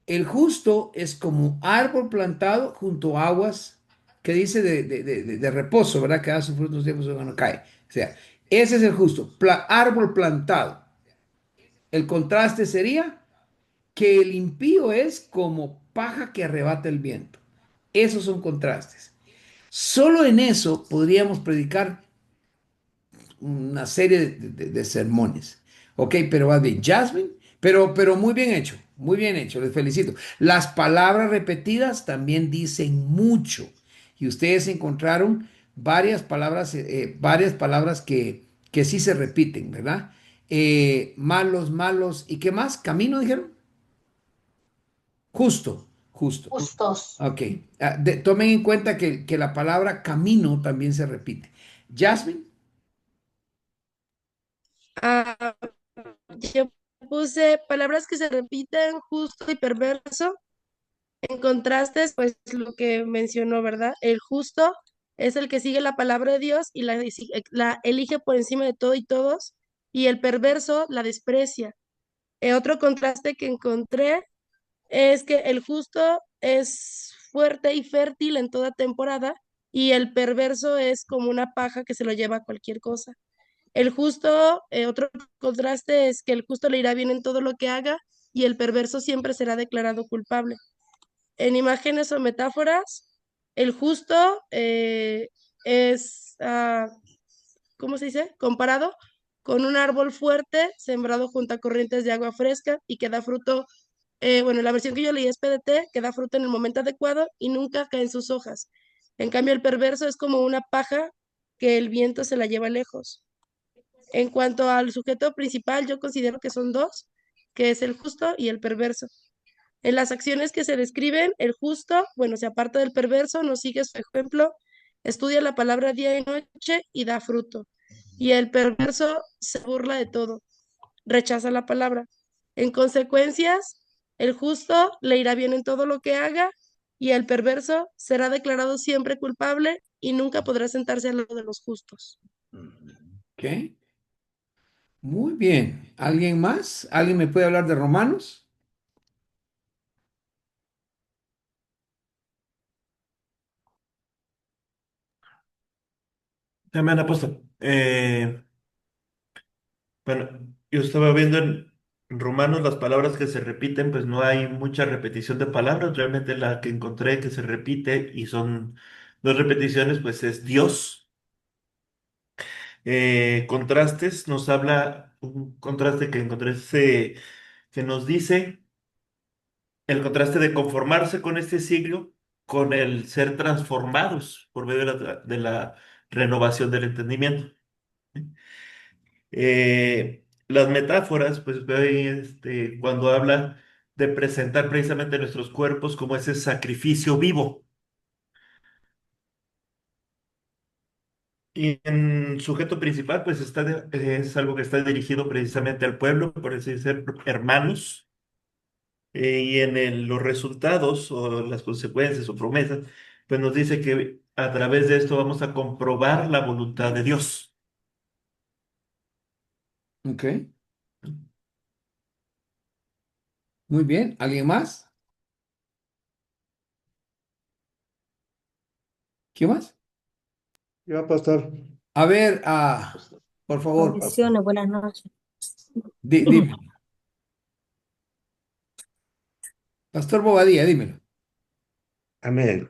el justo es como árbol plantado junto a aguas que dice de reposo, ¿verdad? Que da sus frutos tiempos cuando cae. O sea, ese es el justo, árbol plantado. El contraste sería que el impío es como paja que arrebata el viento. Esos son contrastes. Solo en eso podríamos predicar una serie de sermones. Ok, pero va bien. Jasmine, pero muy bien hecho, les felicito. Las palabras repetidas también dicen mucho. Y ustedes encontraron varias palabras que sí se repiten, ¿verdad? Malos, malos, ¿y qué más? ¿Camino dijeron? Justo, justo. Justos. Ok. Tomen en cuenta que la palabra camino también se repite. Jasmine. Ah, yo puse palabras que se repiten, justo y perverso. En contrastes, pues lo que mencionó, ¿verdad? El justo es el que sigue la palabra de Dios y la elige por encima de todo y todos, y el perverso la desprecia. Otro contraste que encontré es que el justo es fuerte y fértil en toda temporada, y el perverso es como una paja que se lo lleva a cualquier cosa. El justo, otro contraste es que el justo le irá bien en todo lo que haga, y el perverso siempre será declarado culpable. En imágenes o metáforas, el justo es, ¿cómo se dice? Comparado con un árbol fuerte sembrado junto a corrientes de agua fresca y que da fruto, bueno, la versión que yo leí es PDT, que da fruto en el momento adecuado y nunca caen sus hojas. En cambio, el perverso es como una paja que el viento se la lleva lejos. En cuanto al sujeto principal, yo considero que son dos, que es el justo y el perverso. En las acciones que se describen, el justo, bueno, se aparta del perverso, no sigue su ejemplo, estudia la palabra día y noche y da fruto. Y el perverso se burla de todo, rechaza la palabra. En consecuencias, el justo le irá bien en todo lo que haga y el perverso será declarado siempre culpable y nunca podrá sentarse al lado de los justos. Ok. Muy bien. ¿Alguien más? ¿Alguien me puede hablar de Romanos? Amén, apóstol. Bueno, yo estaba viendo en Romanos las palabras que se repiten, pues no hay mucha repetición de palabras. Realmente la que encontré que se repite y son dos repeticiones, pues es Dios. Contrastes nos habla, un contraste que encontré que nos dice el contraste de conformarse con este siglo, con el ser transformados por medio de la renovación del entendimiento. Las metáforas, pues veo ahí, cuando habla de presentar precisamente nuestros cuerpos como ese sacrificio vivo. Y en sujeto principal, pues es algo que está dirigido precisamente al pueblo, por así decir, hermanos. Y en los resultados o las consecuencias o promesas, pues nos dice que a través de esto vamos a comprobar la voluntad de Dios. Ok. Muy bien. ¿Alguien más? ¿Qué más? Yo, pastor. A ver, por favor, Bendiciones, buenas noches. dime. Pastor Bobadilla, dímelo. Amén.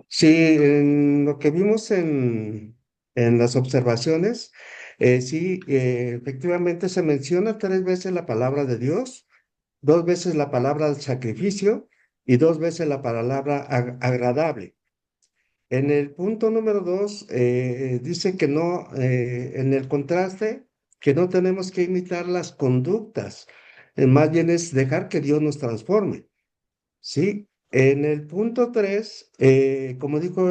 Sí, en lo que vimos en las observaciones, sí, efectivamente se menciona 3 veces la palabra de Dios, 2 veces la palabra sacrificio y 2 veces la palabra agradable. En el punto número 2, dice que no, en el contraste, que no tenemos que imitar las conductas, más bien es dejar que Dios nos transforme, ¿sí? En el punto 3, como dijo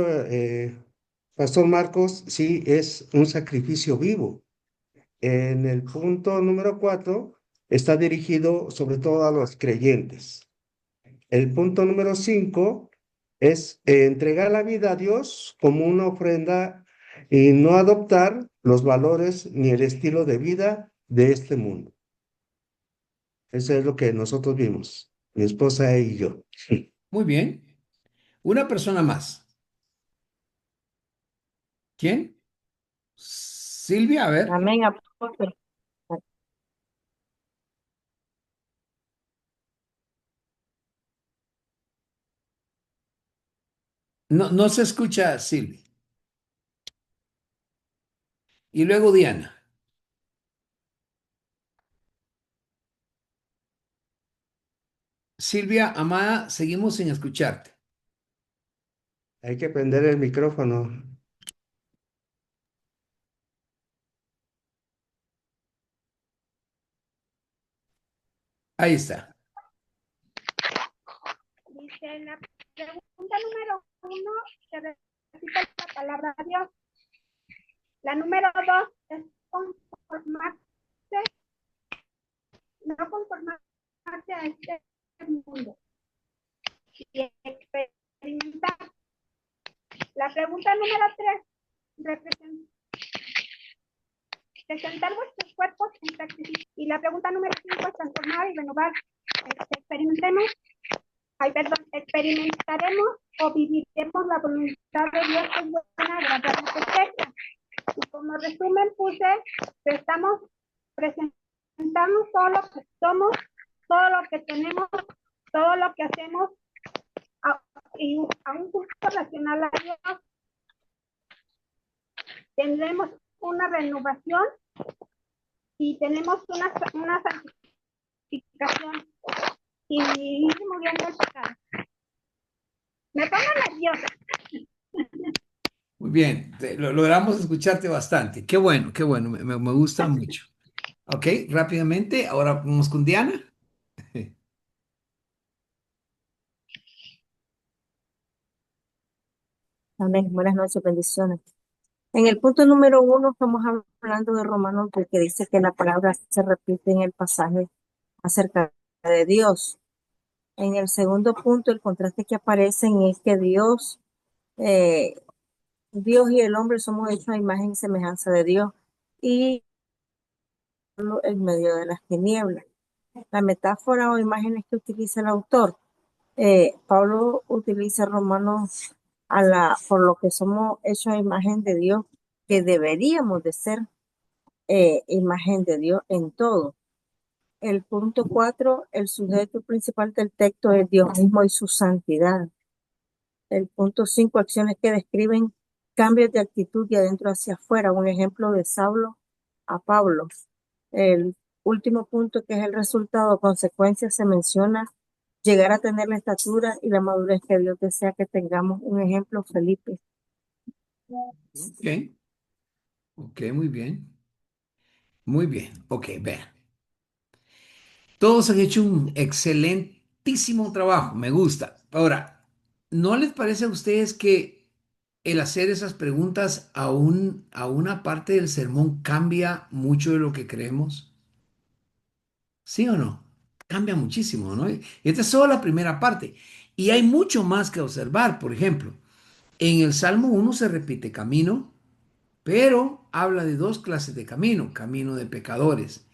Pastor Marcos, sí, es un sacrificio vivo. En el punto número 4, está dirigido sobre todo a los creyentes. El punto número 5 es entregar la vida a Dios como una ofrenda y no adoptar los valores ni el estilo de vida de este mundo. Eso es lo que nosotros vimos, mi esposa y yo. Muy bien. Una persona más. ¿Quién? Silvia, a ver. Amén, apóstol. No, no se escucha, Silvia. Y luego Diana. Silvia, amada, seguimos sin escucharte. Hay que prender el micrófono. Ahí está. Dice la pregunta número 1, se repite la palabra Dios. La número 2 es conformarse, no conformarse a este mundo y experimentar. La pregunta número 3, presentar vuestros cuerpos en sacrificio. Y la pregunta número 5 es transformar y renovar. Experimentaremos o viviremos la voluntad de Dios que es buena, agradable y perfecta. Y como resumen puse, presentamos todo lo que somos, todo lo que tenemos, todo lo que hacemos y a un culto racional a Dios. Tendremos una renovación y tenemos una santificación y ir muriendo el pecado. Me pongo nerviosa. Muy bien. Logramos escucharte bastante. Qué bueno, qué bueno. Me gusta mucho. Ok, rápidamente. Ahora vamos con Diana. Amén. Buenas noches, bendiciones. En el punto número 1 estamos hablando de Romanos, que dice que la palabra se repite en el pasaje acerca de Dios. En el segundo punto, el contraste que aparece es que eh, Dios y el hombre somos hechos a imagen y semejanza de Dios y en medio de las tinieblas. La metáfora o imágenes que utiliza el autor, Pablo utiliza Romanos por lo que somos hechos a imagen de Dios, que deberíamos de ser imagen de Dios en todo. El punto 4, el sujeto principal del texto es Dios mismo y su santidad. El punto 5, acciones que describen cambios de actitud de adentro hacia afuera. Un ejemplo de Saulo a Pablo. El último punto, que es el resultado, consecuencias, se menciona llegar a tener la estatura y la madurez que Dios desea que tengamos. Un ejemplo, Felipe. Ok, ok, muy bien. Muy bien. Ok, vean. Todos han hecho un excelentísimo trabajo. Me gusta. Ahora, ¿no les parece a ustedes que el hacer esas preguntas a una parte del sermón cambia mucho de lo que creemos? ¿Sí o no? Cambia muchísimo, ¿no? Y esta es solo la primera parte. Y hay mucho más que observar. Por ejemplo, en el Salmo 1 se repite camino, pero habla de dos clases de camino: camino de pecadores,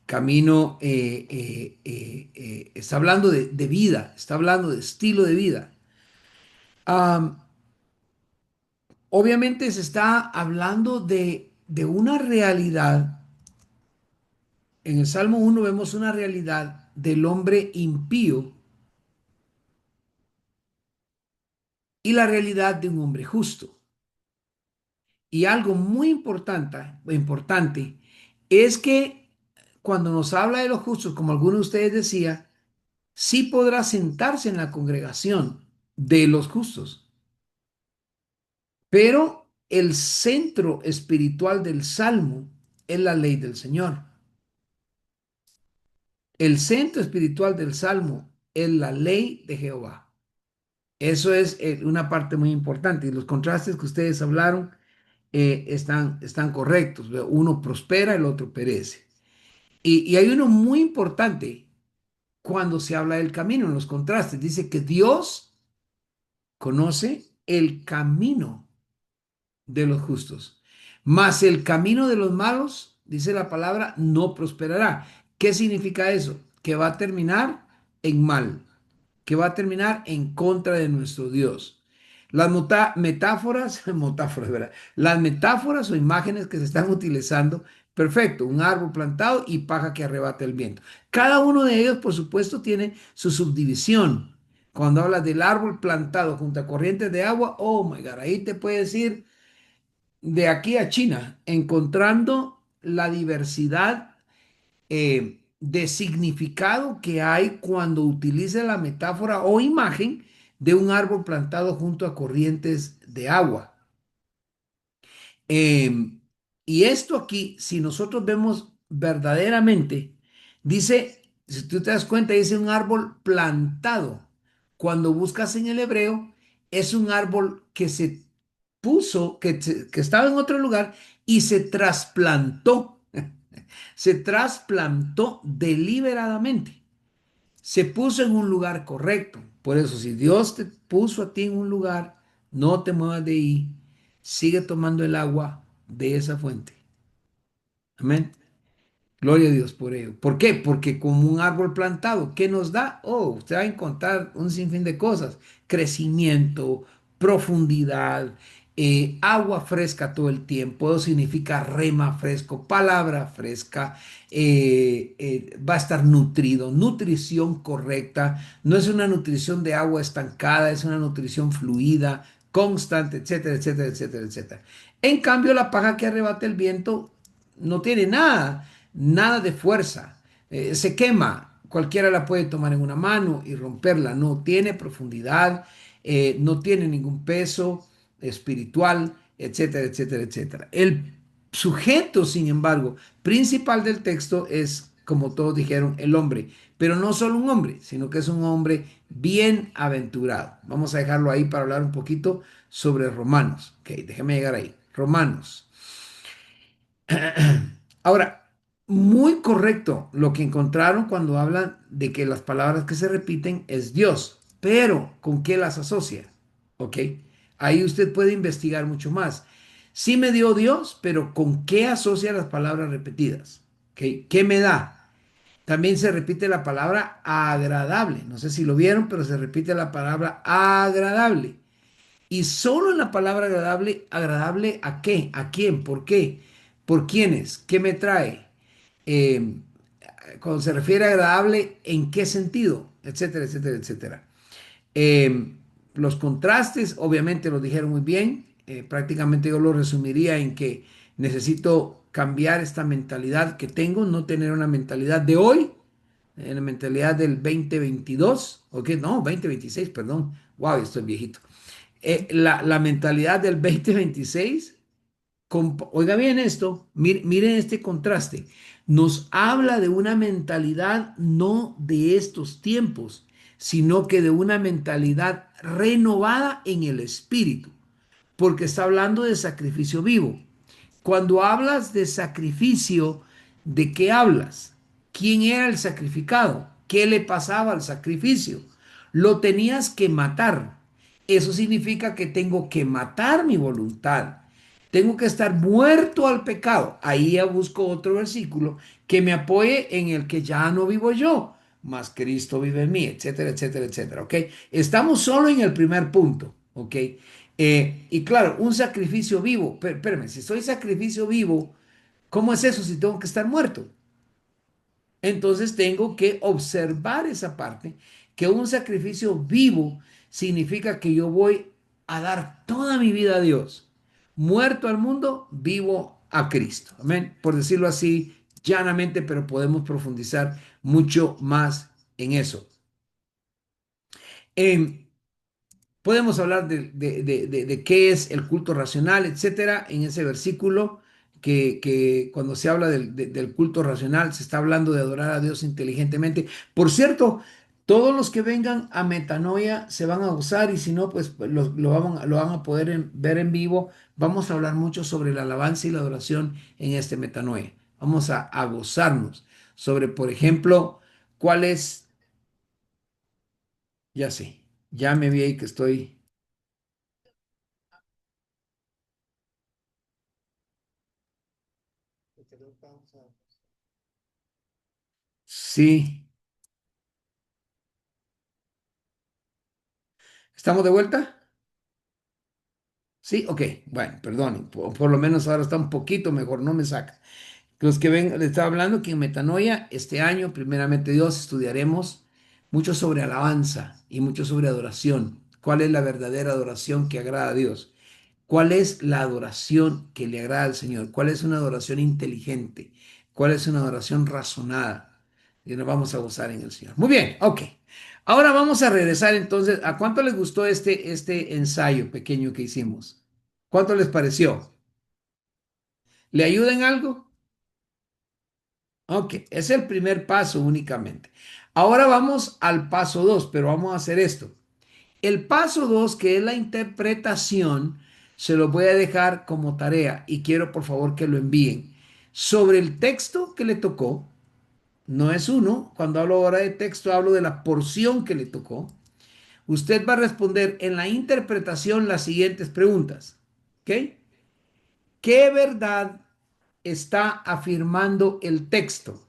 camino, está hablando de vida, está hablando de estilo de vida. Am, Obviamente se está hablando de una realidad. En el Salmo 1 vemos una realidad del hombre impío y la realidad de un hombre justo. Y algo muy importante es que cuando nos habla de los justos, como algunos de ustedes decía, sí podrá sentarse en la congregación de los justos. Pero el centro espiritual del Salmo es la ley del Señor. El centro espiritual del Salmo es la ley de Jehová. Eso es una parte muy importante. Y los contrastes que ustedes hablaron están correctos. Uno prospera, el otro perece. Y hay uno muy importante cuando se habla del camino, en los contrastes. Dice que Dios conoce el camino de los justos, mas el camino de los malos, dice la palabra, no prosperará. ¿Qué significa eso? Que va a terminar en mal, que va a terminar en contra de nuestro Dios. Las metáforas, metáforas, ¿verdad? Las metáforas o imágenes que se están utilizando, perfecto, un árbol plantado y paja que arrebata el viento. Cada uno de ellos, por supuesto, tiene su subdivisión. Cuando hablas del árbol plantado junto a corrientes de agua, oh my God, ahí te puede decir de aquí a China, encontrando la diversidad de significado que hay cuando utiliza la metáfora o imagen de un árbol plantado junto a corrientes de agua. Y esto aquí, si nosotros vemos verdaderamente, dice, si tú te das cuenta, dice un árbol plantado. Cuando buscas en el hebreo, es un árbol que se puso, que estaba en otro lugar y se trasplantó. Se trasplantó deliberadamente. Se puso en un lugar correcto. Por eso, si Dios te puso a ti en un lugar, no te muevas de ahí. Sigue tomando el agua de esa fuente. Amén. Gloria a Dios por ello. ¿Por qué? Porque como un árbol plantado, ¿qué nos da? Oh, usted va a encontrar un sinfín de cosas. Crecimiento, profundidad, agua fresca todo el tiempo. Eso significa rema fresco, palabra fresca. Va a estar nutrido, nutrición correcta. No es una nutrición de agua estancada, es una nutrición fluida, constante, etcétera, etcétera, etcétera, etcétera. En cambio, la paja que arrebata el viento no tiene nada de fuerza. Se quema, cualquiera la puede tomar en una mano y romperla. No tiene profundidad, no tiene ningún peso espiritual, etcétera, etcétera, etcétera. El sujeto, sin embargo, principal del texto es, como todos dijeron, el hombre. Pero no solo un hombre, sino que es un hombre bienaventurado. Vamos a dejarlo ahí para hablar un poquito sobre Romanos. Ok, déjeme llegar ahí. Romanos. Ahora, muy correcto lo que encontraron cuando hablan de que las palabras que se repiten es Dios, pero ¿con qué las asocia? ¿Ok? Ahí usted puede investigar mucho más. Sí me dio Dios, pero ¿con qué asocia las palabras repetidas? ¿Ok? ¿Qué me da? También se repite la palabra agradable. No sé si lo vieron, pero se repite la palabra agradable. Y solo en la palabra agradable, ¿agradable a qué? ¿A quién? ¿Por qué? ¿Por quiénes? ¿Qué me trae? Eh, Cuando se refiere a agradable, ¿en qué sentido? Etcétera, etcétera, etcétera. Eh, los contrastes, obviamente lo dijeron muy bien. Prácticamente yo lo resumiría en que necesito cambiar esta mentalidad que tengo, no tener una mentalidad de hoy, la mentalidad del 2022, ¿ok? No, 2026, perdón. Wow, estoy viejito. La mentalidad del 2026, oiga bien esto, miren este contraste, nos habla de una mentalidad no de estos tiempos, sino que de una mentalidad renovada en el espíritu, porque está hablando de sacrificio vivo. Cuando hablas de sacrificio, ¿de qué hablas? ¿Quién era el sacrificado? ¿Qué le pasaba al sacrificio? Lo tenías que matar. Eso significa que tengo que matar mi voluntad. Tengo que estar muerto al pecado. Ahí ya busco otro versículo que me apoye en el que ya no vivo yo, mas Cristo vive en mí, etcétera, etcétera, etcétera. ¿Ok? Estamos solo en el primer punto. ¿Ok? Y claro, un sacrificio vivo. Espérame, si soy sacrificio vivo, ¿cómo es eso si tengo que estar muerto? Entonces tengo que observar esa parte, que un sacrificio vivo significa que yo voy a dar toda mi vida a Dios. Muerto al mundo, vivo a Cristo. Amén. Por decirlo así, llanamente, pero podemos profundizar mucho más en eso. Em, Podemos hablar de qué es el culto racional, etcétera, en ese versículo que cuando se habla del culto racional se está hablando de adorar a Dios inteligentemente. Por cierto, todos los que vengan a Metanoia se van a gozar y si no, pues lo van a poder ver en vivo. Vamos a hablar mucho sobre la alabanza y la adoración en este Metanoia. Vamos a gozarnos sobre, por ejemplo, cuál es, ya sé, ya me vi ahí que estoy. Sí, ¿estamos de vuelta? Sí, ok, bueno, perdón, por lo menos ahora está un poquito mejor, no me saca. Los que ven, les estaba hablando que en Metanoia este año, primeramente Dios, estudiaremos mucho sobre alabanza y mucho sobre adoración. ¿Cuál es la verdadera adoración que agrada a Dios? ¿Cuál es la adoración que le agrada al Señor? ¿Cuál es una adoración inteligente? ¿Cuál es una adoración razonada? Y nos vamos a gozar en el Señor. Muy bien, ok. Ahora vamos a regresar entonces. ¿A cuánto les gustó este ensayo pequeño que hicimos? ¿Cuánto les pareció? ¿Le ayuda en algo? Ok, es el primer paso únicamente. Ahora vamos al paso 2, pero vamos a hacer esto. El paso 2, que es la interpretación, se lo voy a dejar como tarea y quiero por favor que lo envíen. Sobre el texto que le tocó, no es uno, cuando hablo ahora de texto hablo de la porción que le tocó. Usted va a responder en la interpretación las siguientes preguntas. ¿Ok? ¿Qué verdad está afirmando el texto?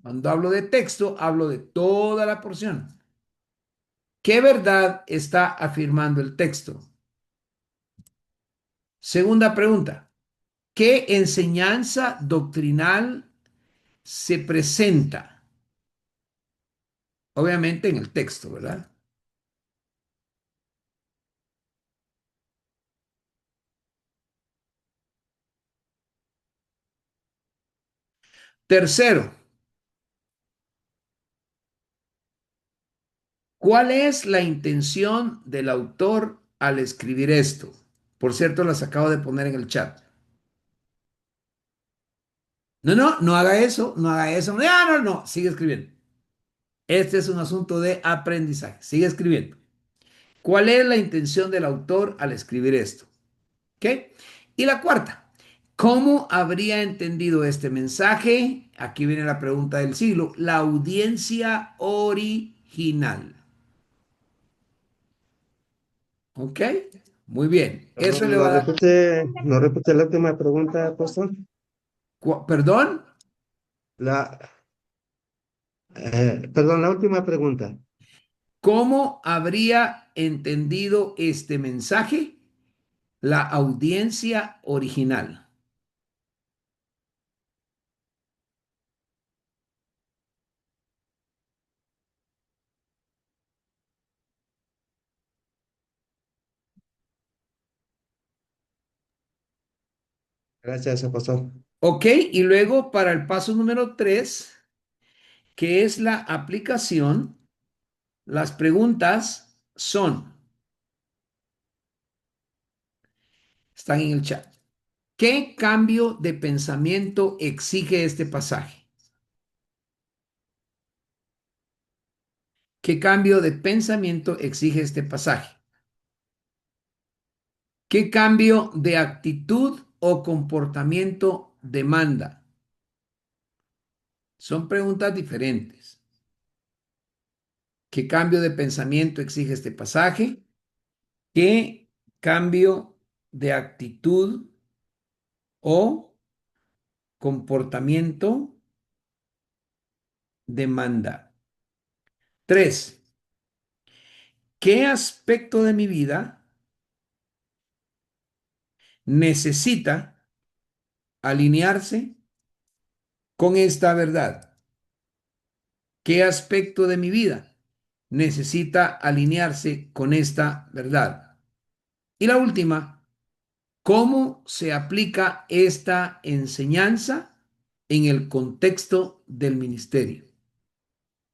Cuando hablo de texto, hablo de toda la porción. ¿Qué verdad está afirmando el texto? Segunda pregunta, ¿qué enseñanza doctrinal se presenta? Obviamente en el texto, ¿verdad? Tercero, ¿cuál es la intención del autor al escribir esto? Por cierto, las acabo de poner en el chat. No, no, no haga eso, no haga eso. No, no, no, sigue escribiendo. Este es un asunto de aprendizaje. Sigue escribiendo. ¿Cuál es la intención del autor al escribir esto? ¿Ok? Y la cuarta, ¿cómo habría entendido este mensaje? Aquí viene la pregunta del siglo, la audiencia original. ¿Ok? Muy bien. Eso Perdón, le va a dar. ¿no repite la última pregunta, pastor? ¿Perdón? La, perdón, la última pregunta. ¿Cómo habría entendido este mensaje? La audiencia original. Gracias, pastor. ¿Ok? Y luego para el paso número 3, que es la aplicación, las preguntas son, están en el chat. ¿Qué cambio de pensamiento exige este pasaje? ¿Qué cambio de pensamiento exige este pasaje? ¿Qué cambio de actitud o comportamiento demanda? Son preguntas diferentes. ¿Qué cambio de pensamiento exige este pasaje? ¿Qué cambio de actitud o comportamiento demanda? 3. ¿Qué aspecto de mi vida necesita alinearse con esta verdad? ¿Qué aspecto de mi vida necesita alinearse con esta verdad? Y la última, ¿cómo se aplica esta enseñanza en el contexto del ministerio?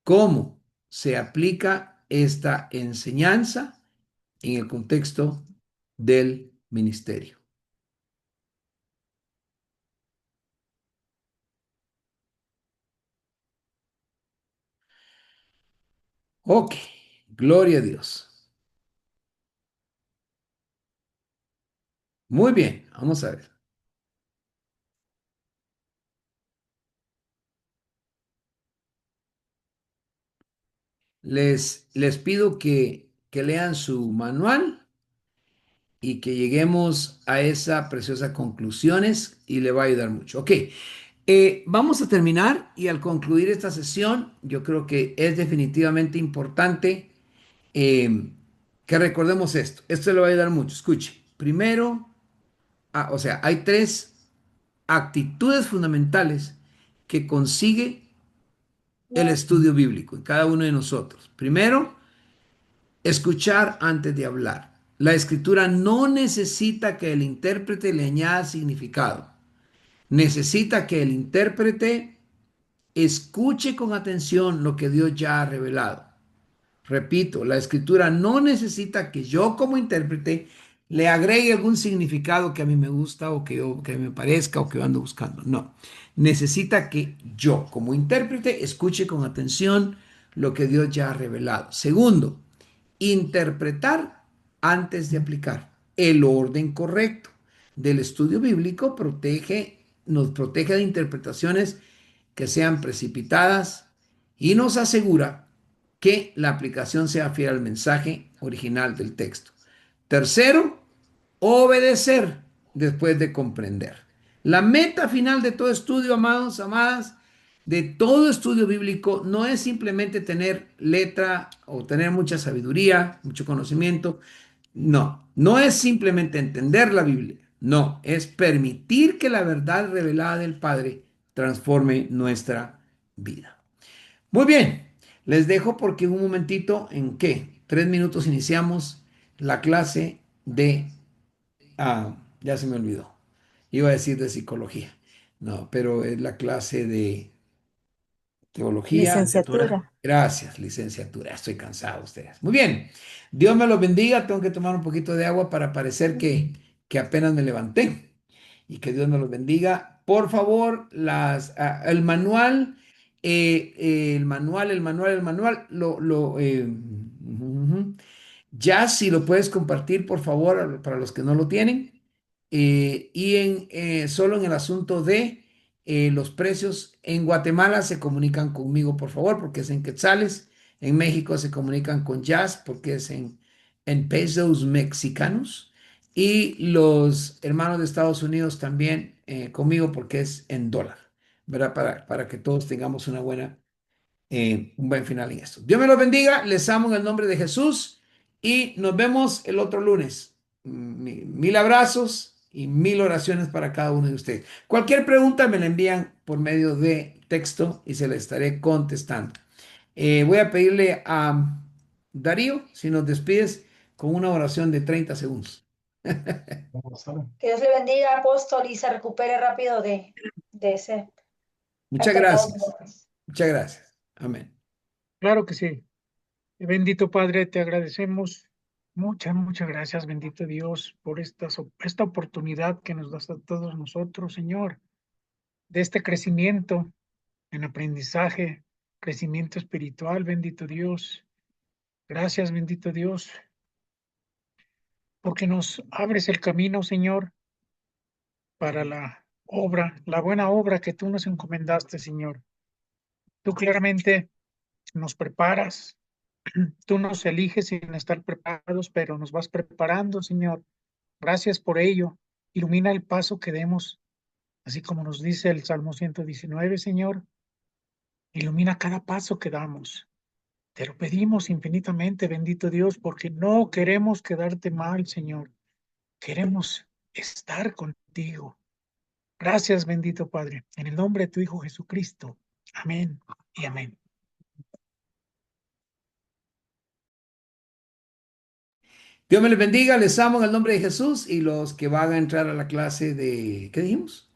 ¿Cómo se aplica esta enseñanza en el contexto del ministerio. Ok, gloria a Dios. Muy bien, vamos a ver. Les pido que lean su manual y que lleguemos a esa preciosa conclusiones y le va a ayudar mucho. Ok, vamos a terminar y al concluir esta sesión, yo creo que es definitivamente importante que recordemos esto. Esto le va a ayudar mucho. Escuche, primero, o sea, hay tres actitudes fundamentales que consigue el estudio bíblico en cada uno de nosotros. Primero, escuchar antes de hablar. La escritura no necesita que el intérprete le añada significado. Necesita que el intérprete escuche con atención lo que Dios ya ha revelado. Repito, la escritura no necesita que yo como intérprete le agregue algún significado que a mí me gusta o que me parezca o que yo ando buscando. No, necesita que yo como intérprete escuche con atención lo que Dios ya ha revelado. Segundo, interpretar antes de aplicar. El orden correcto del estudio bíblico nos protege de interpretaciones que sean precipitadas y nos asegura que la aplicación sea fiel al mensaje original del texto. Tercero, obedecer después de comprender. La meta final de todo estudio, amados, amadas, de todo estudio bíblico no es simplemente tener letra o tener mucha sabiduría, mucho conocimiento. No, no es simplemente entender la Biblia. No, es permitir que la verdad revelada del Padre transforme nuestra vida. Muy bien, les dejo porque en un momentito, ¿en qué? 3 minutos iniciamos la clase de, ya se me olvidó, iba a decir de psicología, no, pero es la clase de teología. Licenciatura. Gracias, licenciatura, estoy cansado de ustedes. Muy bien, Dios me los bendiga, tengo que tomar un poquito de agua para parecer que apenas me levanté y que Dios me los bendiga. Por favor, el manual, el manual, ya si lo puedes compartir, por favor, para los que no lo tienen. Solo en el asunto de los precios, en Guatemala se comunican conmigo, por favor, porque es en quetzales. En México se comunican con Jazz porque es en pesos mexicanos. Y los hermanos de Estados Unidos también conmigo porque es en dólar, ¿verdad? Para que todos tengamos un buen final en esto. Dios me los bendiga, les amo en el nombre de Jesús y nos vemos el otro lunes. Mil abrazos y mil oraciones para cada uno de ustedes. Cualquier pregunta me la envían por medio de texto y se la estaré contestando. Voy a pedirle a Darío, si nos despides con una oración de 30 segundos. Que Dios le bendiga, apóstol, y se recupere rápido de ese Muchas atentado. gracias. Muchas gracias. Amén. Claro que sí. Bendito Padre, te agradecemos. Muchas gracias, bendito Dios, por esta oportunidad que nos das a todos nosotros, Señor, de este crecimiento en aprendizaje, crecimiento espiritual, bendito Dios. Gracias, bendito Dios, porque nos abres el camino, Señor, para la obra, la buena obra que tú nos encomendaste, Señor. Tú claramente nos preparas, tú nos eliges sin estar preparados, pero nos vas preparando, Señor. Gracias por ello. Ilumina el paso que demos, así como nos dice el Salmo 119, Señor. Ilumina cada paso que damos. Te lo pedimos infinitamente, bendito Dios, porque no queremos quedarte mal, Señor. Queremos estar contigo. Gracias, bendito Padre, en el nombre de tu Hijo Jesucristo. Amén y amén. Dios me les bendiga, les amo en el nombre de Jesús y los que van a entrar a la clase de, ¿qué dijimos?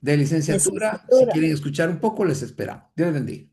De licenciatura, si Licenciatura. quieren escuchar un poco, les esperamos. Dios les bendiga.